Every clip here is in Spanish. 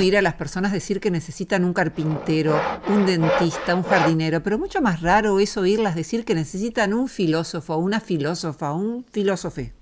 oír a las personas decir que necesitan un carpintero, un dentista, un jardinero, pero mucho más raro es oírlas decir que necesitan un filósofo, una filósofa, un filósofe.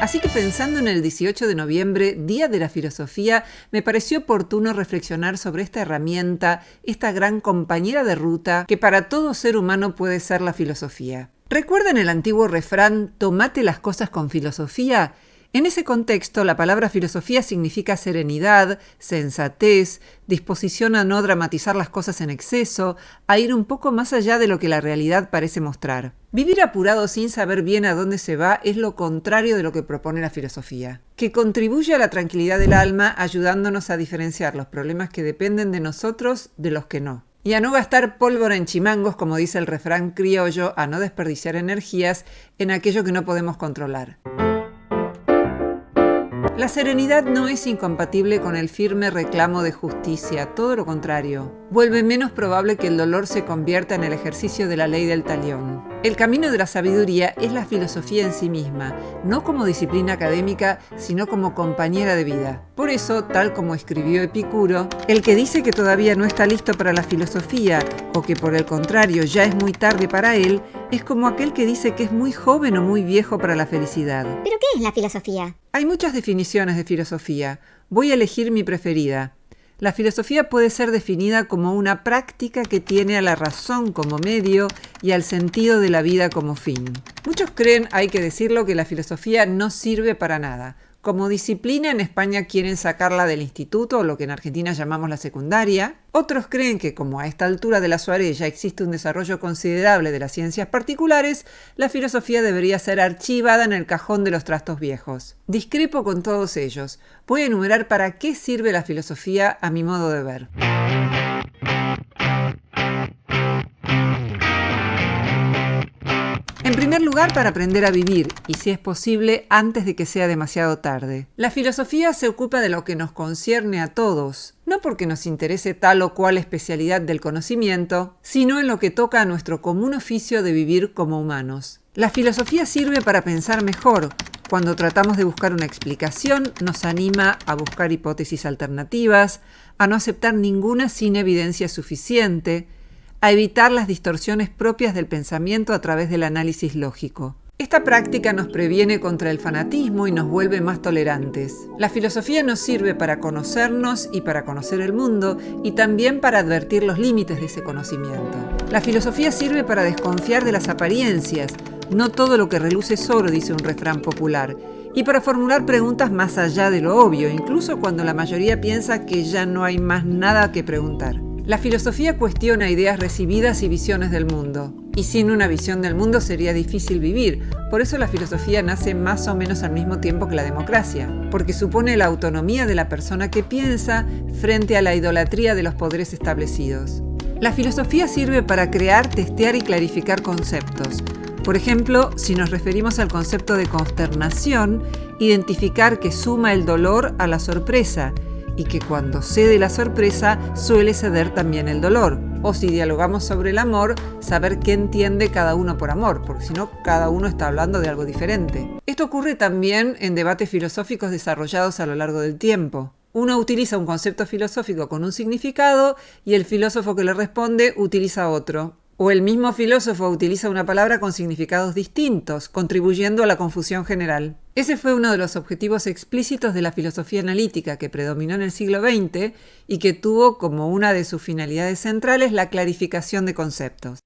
Así que pensando en el 18 de noviembre, Día de la Filosofía, me pareció oportuno reflexionar sobre esta herramienta, esta gran compañera de ruta que para todo ser humano puede ser la filosofía. ¿Recuerdan el antiguo refrán «Tomate las cosas con filosofía»? En ese contexto, la palabra filosofía significa serenidad, sensatez, disposición a no dramatizar las cosas en exceso, a ir un poco más allá de lo que la realidad parece mostrar. Vivir apurado sin saber bien a dónde se va es lo contrario de lo que propone la filosofía, que contribuye a la tranquilidad del alma ayudándonos a diferenciar los problemas que dependen de nosotros de los que no. Y a no gastar pólvora en chimangos, como dice el refrán criollo, a no desperdiciar energías en aquello que no podemos controlar. La serenidad no es incompatible con el firme reclamo de justicia, todo lo contrario. Vuelve menos probable que el dolor se convierta en el ejercicio de la ley del talión. El camino de la sabiduría es la filosofía en sí misma, no como disciplina académica, sino como compañera de vida. Por eso, tal como escribió Epicuro, el que dice que todavía no está listo para la filosofía, o que por el contrario ya es muy tarde para él, es como aquel que dice que es muy joven o muy viejo para la felicidad. ¿Pero qué es la filosofía? Hay muchas definiciones de filosofía. Voy a elegir mi preferida. La filosofía puede ser definida como una práctica que tiene a la razón como medio y al sentido de la vida como fin. Muchos creen, hay que decirlo, que la filosofía no sirve para nada. Como disciplina en España quieren sacarla del instituto, o lo que en Argentina llamamos la secundaria. Otros creen que como a esta altura de la soirée ya existe un desarrollo considerable de las ciencias particulares, la filosofía debería ser archivada en el cajón de los trastos viejos. Discrepo con todos ellos. Voy a enumerar para qué sirve la filosofía a mi modo de ver. En primer lugar, para aprender a vivir, y si es posible, antes de que sea demasiado tarde. La filosofía se ocupa de lo que nos concierne a todos, no porque nos interese tal o cual especialidad del conocimiento, sino en lo que toca a nuestro común oficio de vivir como humanos. La filosofía sirve para pensar mejor. Cuando tratamos de buscar una explicación, nos anima a buscar hipótesis alternativas, a no aceptar ninguna sin evidencia suficiente, a evitar las distorsiones propias del pensamiento a través del análisis lógico. Esta práctica nos previene contra el fanatismo y nos vuelve más tolerantes. La filosofía nos sirve para conocernos y para conocer el mundo, y también para advertir los límites de ese conocimiento. La filosofía sirve para desconfiar de las apariencias. No todo lo que reluce es oro, dice un refrán popular. Y para formular preguntas más allá de lo obvio, incluso cuando la mayoría piensa que ya no hay más nada que preguntar. La filosofía cuestiona ideas recibidas y visiones del mundo. Y sin una visión del mundo sería difícil vivir. Por eso la filosofía nace más o menos al mismo tiempo que la democracia, porque supone la autonomía de la persona que piensa frente a la idolatría de los poderes establecidos. La filosofía sirve para crear, testear y clarificar conceptos. Por ejemplo, si nos referimos al concepto de consternación, identificar que suma el dolor a la sorpresa, y que cuando cede la sorpresa suele ceder también el dolor. O si dialogamos sobre el amor, saber qué entiende cada uno por amor, porque si no, cada uno está hablando de algo diferente. Esto ocurre también en debates filosóficos desarrollados a lo largo del tiempo. Uno utiliza un concepto filosófico con un significado y el filósofo que le responde utiliza otro. O el mismo filósofo utiliza una palabra con significados distintos, contribuyendo a la confusión general. Ese fue uno de los objetivos explícitos de la filosofía analítica que predominó en el siglo XX y que tuvo como una de sus finalidades centrales la clarificación de conceptos.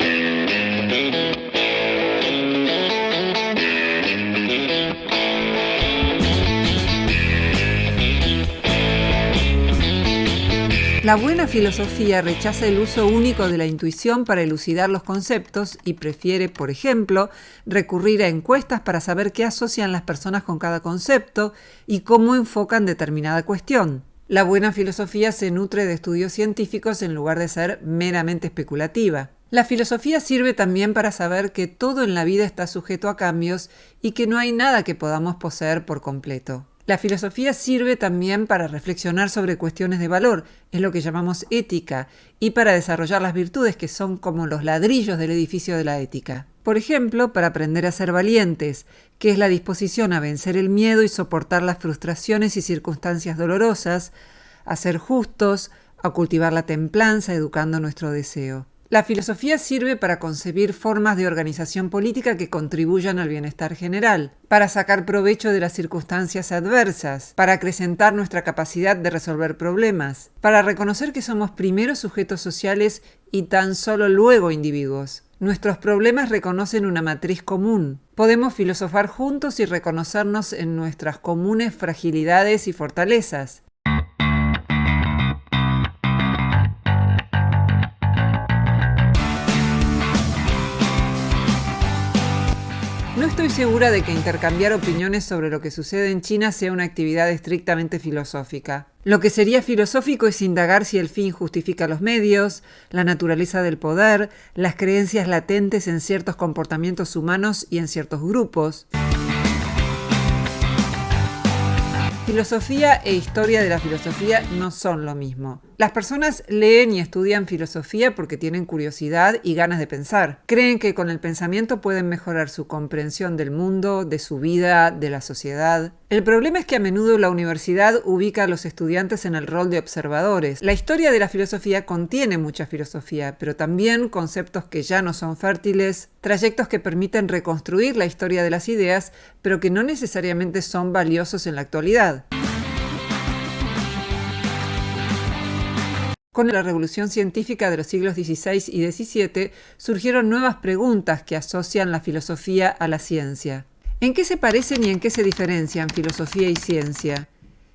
La buena filosofía rechaza el uso único de la intuición para elucidar los conceptos y prefiere, por ejemplo, recurrir a encuestas para saber qué asocian las personas con cada concepto y cómo enfocan determinada cuestión. La buena filosofía se nutre de estudios científicos en lugar de ser meramente especulativa. La filosofía sirve también para saber que todo en la vida está sujeto a cambios y que no hay nada que podamos poseer por completo. La filosofía sirve también para reflexionar sobre cuestiones de valor, es lo que llamamos ética, y para desarrollar las virtudes que son como los ladrillos del edificio de la ética. Por ejemplo, para aprender a ser valientes, que es la disposición a vencer el miedo y soportar las frustraciones y circunstancias dolorosas, a ser justos, a cultivar la templanza, educando nuestro deseo. La filosofía sirve para concebir formas de organización política que contribuyan al bienestar general, para sacar provecho de las circunstancias adversas, para acrecentar nuestra capacidad de resolver problemas, para reconocer que somos primero sujetos sociales y tan solo luego individuos. Nuestros problemas reconocen una matriz común. Podemos filosofar juntos y reconocernos en nuestras comunes fragilidades y fortalezas. No estoy segura de que intercambiar opiniones sobre lo que sucede en China sea una actividad estrictamente filosófica. Lo que sería filosófico es indagar si el fin justifica los medios, la naturaleza del poder, las creencias latentes en ciertos comportamientos humanos y en ciertos grupos. Filosofía e historia de la filosofía no son lo mismo. Las personas leen y estudian filosofía porque tienen curiosidad y ganas de pensar. Creen que con el pensamiento pueden mejorar su comprensión del mundo, de su vida, de la sociedad. El problema es que a menudo la universidad ubica a los estudiantes en el rol de observadores. La historia de la filosofía contiene mucha filosofía, pero también conceptos que ya no son fértiles, trayectos que permiten reconstruir la historia de las ideas, pero que no necesariamente son valiosos en la actualidad. Con la revolución científica de los siglos XVI y XVII surgieron nuevas preguntas que asocian la filosofía a la ciencia. ¿En qué se parecen y en qué se diferencian filosofía y ciencia?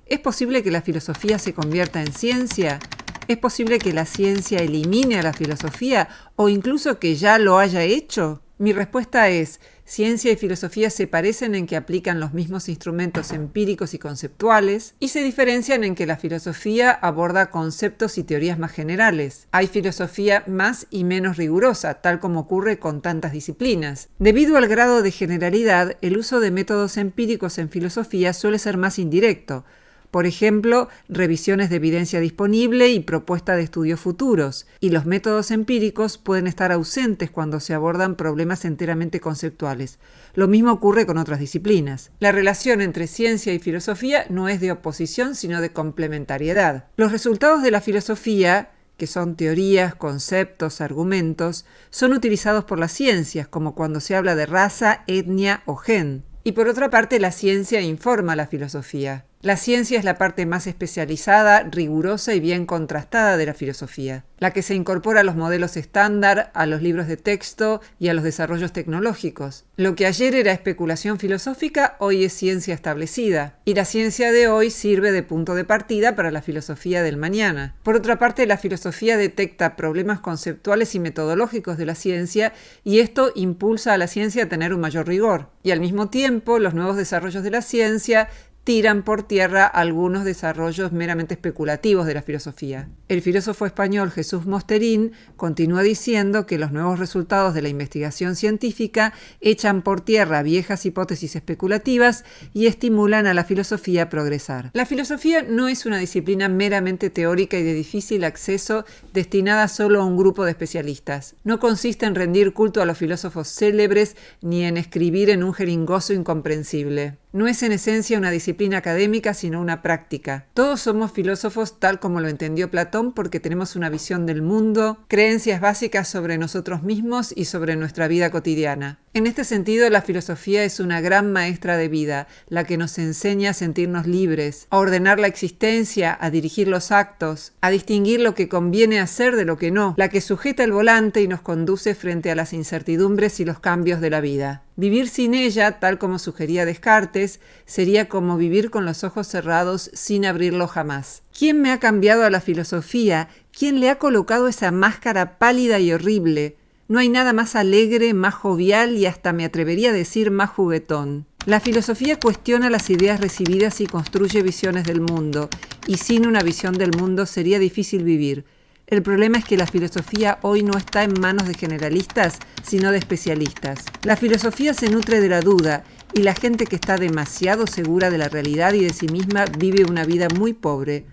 ¿Es posible que la filosofía se convierta en ciencia? ¿Es posible que la ciencia elimine a la filosofía o incluso que ya lo haya hecho? Mi respuesta es, ciencia y filosofía se parecen en que aplican los mismos instrumentos empíricos y conceptuales y se diferencian en que la filosofía aborda conceptos y teorías más generales. Hay filosofía más y menos rigurosa, tal como ocurre con tantas disciplinas. Debido al grado de generalidad, el uso de métodos empíricos en filosofía suele ser más indirecto. Por ejemplo, revisiones de evidencia disponible y propuesta de estudios futuros. Y los métodos empíricos pueden estar ausentes cuando se abordan problemas enteramente conceptuales. Lo mismo ocurre con otras disciplinas. La relación entre ciencia y filosofía no es de oposición, sino de complementariedad. Los resultados de la filosofía, que son teorías, conceptos, argumentos, son utilizados por las ciencias, como cuando se habla de raza, etnia o gen. Y por otra parte, la ciencia informa a la filosofía. La ciencia es la parte más especializada, rigurosa y bien contrastada de la filosofía, la que se incorpora a los modelos estándar, a los libros de texto y a los desarrollos tecnológicos. Lo que ayer era especulación filosófica, hoy es ciencia establecida, y la ciencia de hoy sirve de punto de partida para la filosofía del mañana. Por otra parte, la filosofía detecta problemas conceptuales y metodológicos de la ciencia, y esto impulsa a la ciencia a tener un mayor rigor. Y al mismo tiempo, los nuevos desarrollos de la ciencia tiran por tierra algunos desarrollos meramente especulativos de la filosofía. El filósofo español Jesús Mosterín continúa diciendo que los nuevos resultados de la investigación científica echan por tierra viejas hipótesis especulativas y estimulan a la filosofía a progresar. La filosofía no es una disciplina meramente teórica y de difícil acceso destinada solo a un grupo de especialistas. No consiste en rendir culto a los filósofos célebres ni en escribir en un jeringoso incomprensible. No es en esencia una disciplina académica, sino una práctica. Todos somos filósofos tal como lo entendió Platón porque tenemos una visión del mundo, creencias básicas sobre nosotros mismos y sobre nuestra vida cotidiana. En este sentido, la filosofía es una gran maestra de vida, la que nos enseña a sentirnos libres, a ordenar la existencia, a dirigir los actos, a distinguir lo que conviene hacer de lo que no, la que sujeta el volante y nos conduce frente a las incertidumbres y los cambios de la vida. Vivir sin ella, tal como sugería Descartes, sería como vivir con los ojos cerrados sin abrirlo jamás. ¿Quién me ha cambiado a la filosofía? ¿Quién le ha colocado esa máscara pálida y horrible? No hay nada más alegre, más jovial y hasta me atrevería a decir más juguetón. La filosofía cuestiona las ideas recibidas y construye visiones del mundo, y sin una visión del mundo sería difícil vivir. El problema es que la filosofía hoy no está en manos de generalistas, sino de especialistas. La filosofía se nutre de la duda, y la gente que está demasiado segura de la realidad y de sí misma vive una vida muy pobre.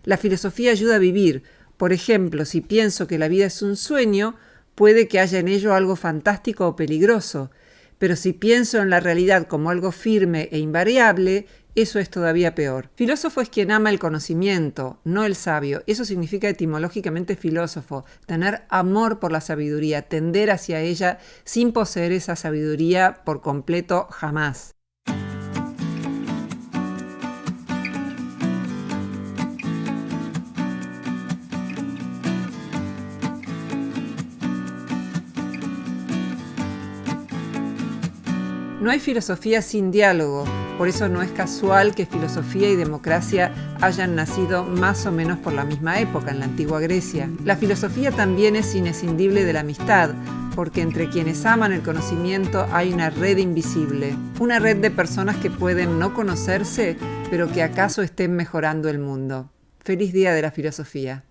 La filosofía ayuda a vivir. Por ejemplo, si pienso que la vida es un sueño, puede que haya en ello algo fantástico o peligroso, pero si pienso en la realidad como algo firme e invariable, eso es todavía peor. Filósofo es quien ama el conocimiento, no el sabio. Eso significa etimológicamente filósofo, tener amor por la sabiduría, tender hacia ella sin poseer esa sabiduría por completo jamás. No hay filosofía sin diálogo, por eso no es casual que filosofía y democracia hayan nacido más o menos por la misma época, en la antigua Grecia. La filosofía también es inescindible de la amistad, porque entre quienes aman el conocimiento hay una red invisible, una red de personas que pueden no conocerse, pero que acaso estén mejorando el mundo. Feliz Día de la Filosofía.